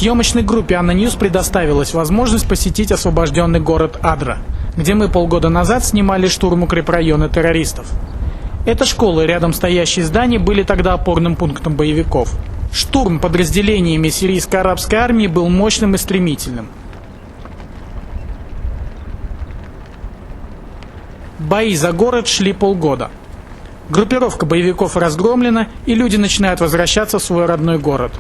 Съемочной группе Анна Ньюс предоставилась возможность посетить освобожденный город Адра, где мы полгода назад снимали штурм укрепрайона террористов. Эта школа и рядом стоящие здания были тогда опорным пунктом боевиков. Штурм подразделениями сирийской арабской армии был мощным и стремительным. Бои за город шли полгода. Группировка боевиков разгромлена, и люди начинают возвращаться в свой родной город.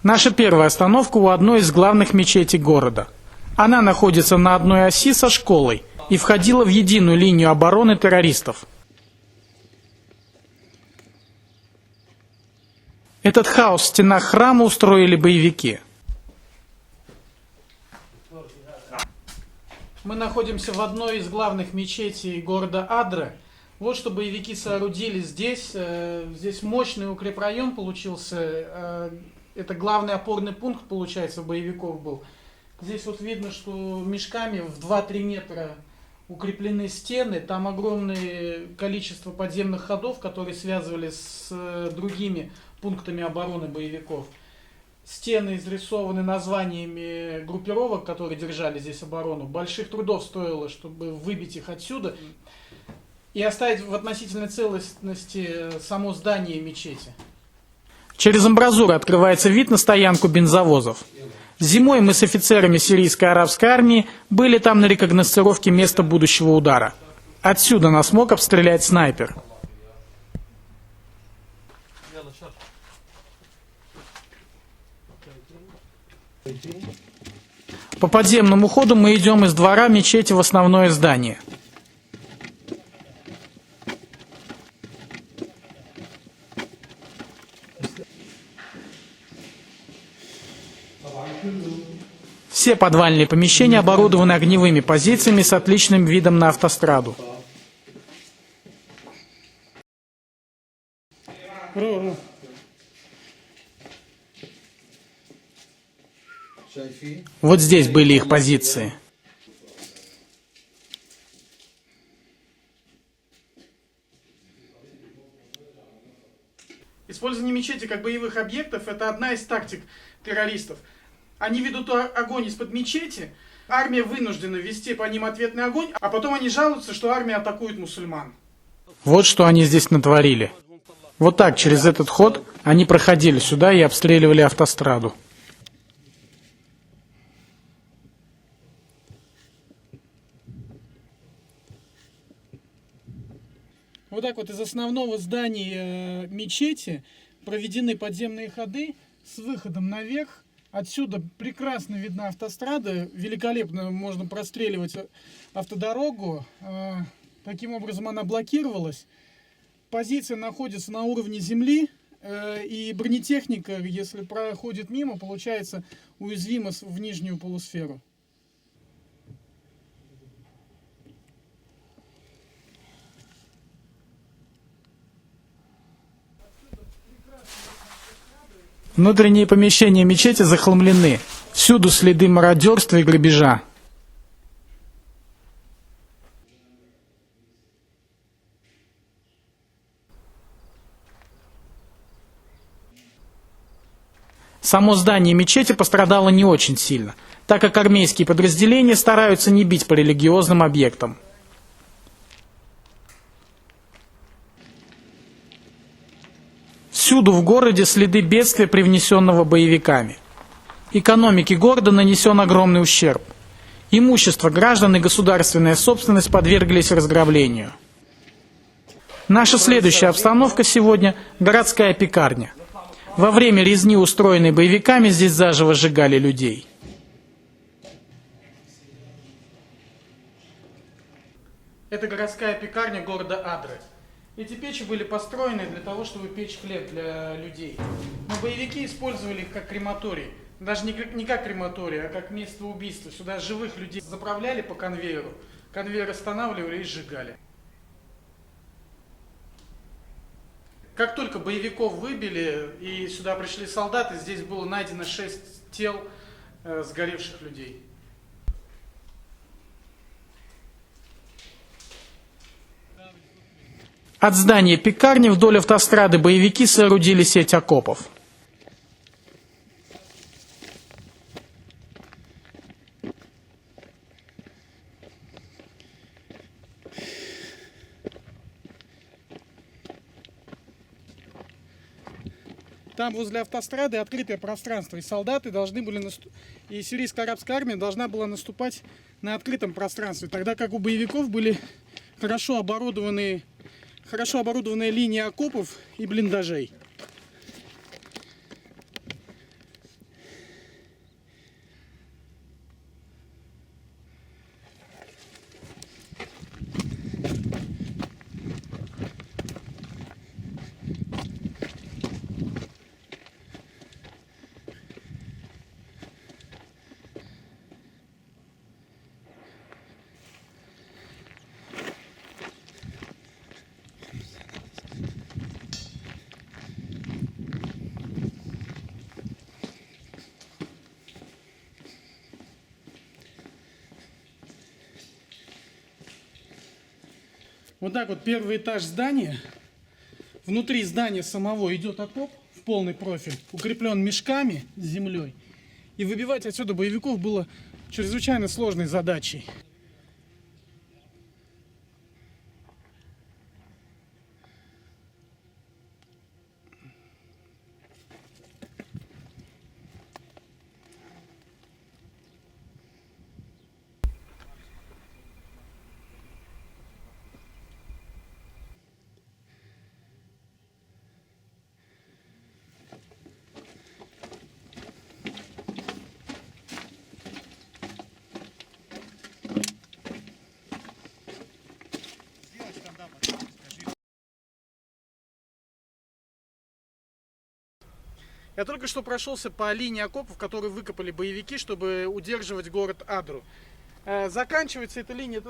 Наша первая остановка у одной из главных мечетей города. Она находится на одной оси со школой и входила в единую линию обороны террористов. Этот хаос в стенах храма устроили боевики. Мы находимся в одной из главных мечетей города Адра. Вот что боевики соорудили здесь. Здесь мощный укрепрайон получился. Это главный опорный пункт, получается, боевиков был. Здесь вот видно, что мешками в 2-3 метра укреплены стены. Там огромное количество подземных ходов, которые связывали с другими пунктами обороны боевиков. Стены изрисованы названиями группировок, которые держали здесь оборону. Больших трудов стоило, чтобы выбить их отсюда и оставить в относительной целостности само здание мечети. Через амбразуру открывается вид на стоянку бензовозов. Зимой мы с офицерами сирийской арабской армии были там на рекогносцировке места будущего удара. Отсюда нас мог обстрелять снайпер. По подземному ходу мы идем из двора мечети в основное здание. Все подвальные помещения оборудованы огневыми позициями с отличным видом на автостраду. Вот здесь были их позиции. Использование мечети как боевых объектов – это одна из тактик террористов. Они ведут огонь из-под мечети, армия вынуждена вести по ним ответный огонь, а потом они жалуются, что армия атакует мусульман. Вот что они здесь натворили. Вот так, через этот ход, они проходили сюда и обстреливали автостраду. Вот так вот из основного здания мечети проведены подземные ходы с выходом наверх. Отсюда прекрасно видна автострада, великолепно можно простреливать автодорогу. Таким образом она блокировалась. Позиция находится на уровне земли, и бронетехника, если проходит мимо, получается уязвима в нижнюю полусферу. Внутренние помещения мечети захламлены. Всюду следы мародерства и грабежа. Само здание мечети пострадало не очень сильно, так как армейские подразделения стараются не бить по религиозным объектам. Всюду в городе следы бедствия, привнесенного боевиками. Экономике города нанесен огромный ущерб. Имущество граждан и государственная собственность подверглись разграблению. Наша следующая обстановка сегодня – городская пекарня. Во время резни, устроенной боевиками, здесь заживо сжигали людей. Это городская пекарня города Адры. Эти печи были построены для того, чтобы печь хлеб для людей. Но боевики использовали их как крематорий. Даже не как крематорий, а как место убийства. Сюда живых людей заправляли по конвейеру, конвейер останавливали и сжигали. Как только боевиков выбили и сюда пришли солдаты, здесь было найдено 6 тел сгоревших людей. От здания пекарни вдоль автострады боевики соорудили сеть окопов. Там возле автострады открытое пространство, и солдаты должны были и сирийская арабская армия должна была наступать на открытом пространстве, тогда как у боевиков были хорошо оборудованные линии окопов и блиндажей. Вот так вот первый этаж здания. Внутри здания самого идет окоп в полный профиль, укреплен мешками с землей. И выбивать отсюда боевиков было чрезвычайно сложной задачей. Я только что прошелся по линии окопов, которые выкопали боевики, чтобы удерживать город Адру. Заканчивается эта линия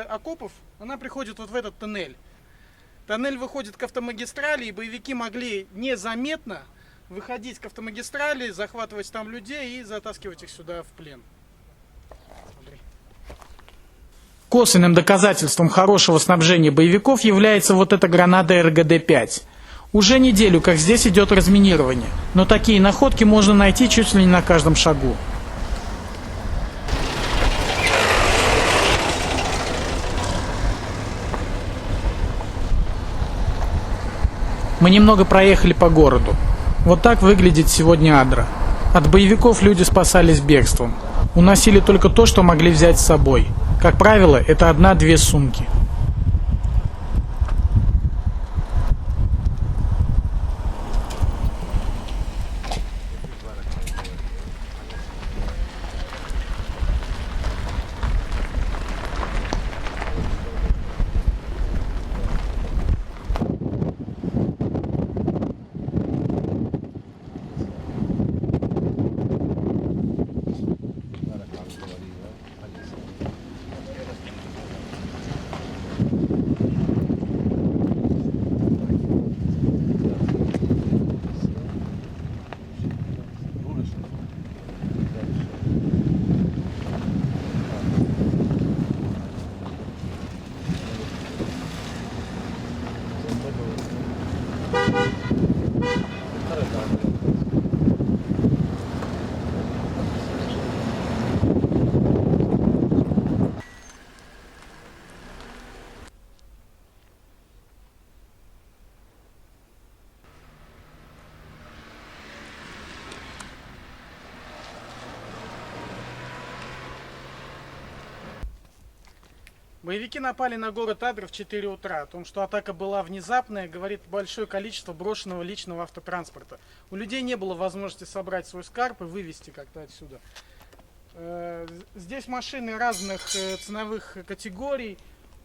окопов, она приходит вот в этот тоннель. Тоннель выходит к автомагистрали, и боевики могли незаметно выходить к автомагистрали, захватывать там людей и затаскивать их сюда в плен. Косвенным доказательством хорошего снабжения боевиков является вот эта граната РГД-5. Уже неделю, как здесь идет разминирование, но такие находки можно найти чуть ли не на каждом шагу. Мы немного проехали по городу. Вот так выглядит сегодня Адра. От боевиков люди спасались бегством. Уносили только то, что могли взять с собой. Как правило, это 1-2 сумки. Боевики напали на город Адра в 4 утра. О том, что атака была внезапная, говорит большое количество брошенного личного автотранспорта. У людей не было возможности собрать свой скарб и вывезти как-то отсюда. Здесь машины разных ценовых категорий.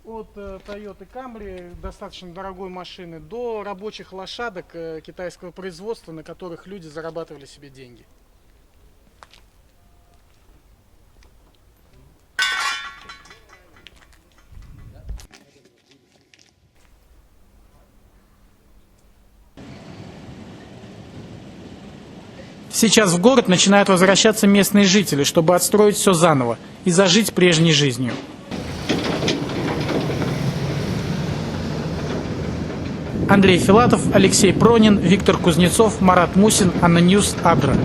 от Toyota Camry, достаточно дорогой машины, до рабочих лошадок китайского производства, на которых люди зарабатывали себе деньги. Сейчас в город начинают возвращаться местные жители, чтобы отстроить все заново и зажить прежней жизнью. Андрей Филатов, Алексей Пронин, Виктор Кузнецов, Марат Мусин, Анна Ньюс, Адра.